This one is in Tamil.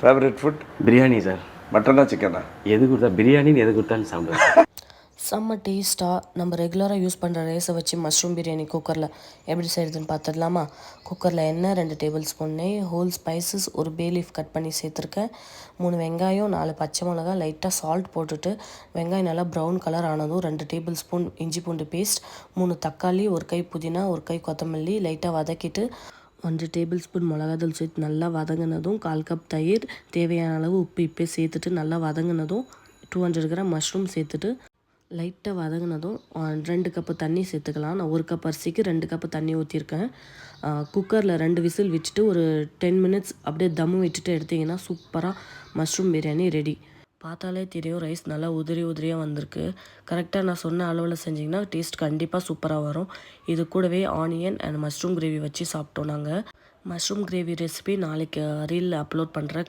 Favourite food biryani sir. மட்டனா சிக்கனா? எது கொடுத்தா பிரியாணின்னு எது கொடுத்தாலும் சாப்பிடுவேன். செம்ம டேஸ்ட்டாக நம்ம ரெகுலராக யூஸ் பண்ணுற ரைஸை வச்சு மஷ்ரூம் பிரியாணி குக்கரில் எப்படி செய்கிறதுன்னு பார்த்துடலாமா? குக்கரில் எண்ணெய் 2 டேபிள் ஸ்பூன் நெய், ஹோல் ஸ்பைசஸ், ஒரு பே லீஃப் கட் பண்ணி சேர்த்துருக்கேன், 3 வெங்காயம், 4 பச்சை மிளகா, லைட்டாக சால்ட் போட்டுட்டு வெங்காயம் நல்லா ப்ரௌன் கலர் ஆனதும் 2 டேபிள் ஸ்பூன் இஞ்சி பூண்டு பேஸ்ட், 3 தக்காளி, ஒரு கை புதினா, ஒரு கை கொத்தமல்லி லைட்டாக வதக்கிட்டு 1 டேபிள் ஸ்பூன் மிளகாத்தூள் சேர்த்து நல்லா வதங்கினதும் 1/4 கப் தயிர், தேவையான அளவு உப்பு இப்போ சேர்த்துட்டு நல்லா வதங்கினதும் 200 கிராம் மஷ்ரூம் சேர்த்துட்டு லைட்டாக வதங்கினதும் 2 கப்பு தண்ணி சேர்த்துக்கலாம். நான் 1 கப் அரிசிக்கு 2 கப்பு தண்ணி ஊற்றிருக்கேன். குக்கரில் 2 விசில் வச்சுட்டு ஒரு 10 மினிட்ஸ் அப்படியே தம்மு விட்டுட்டு எடுத்திங்கன்னா சூப்பராக மஷ்ரூம் பிரியாணி ரெடி. பார்த்தாலே தெரியும் ரைஸ் நல்லா உதிரியாக வந்திருக்கு. கரெக்டாக நான் சொன்ன அளவில் செஞ்சிங்கன்னா டேஸ்ட் கண்டிப்பாக சூப்பராக வரும். இது கூடவே ஆனியன் அண்ட் மஷ்ரூம் கிரேவி வச்சு சாப்பிட்டோம் நாங்கள். மஷ்ரூம் கிரேவி ரெசிபி நாளைக்கு ரீலில் அப்லோட் பண்ணுறேன்.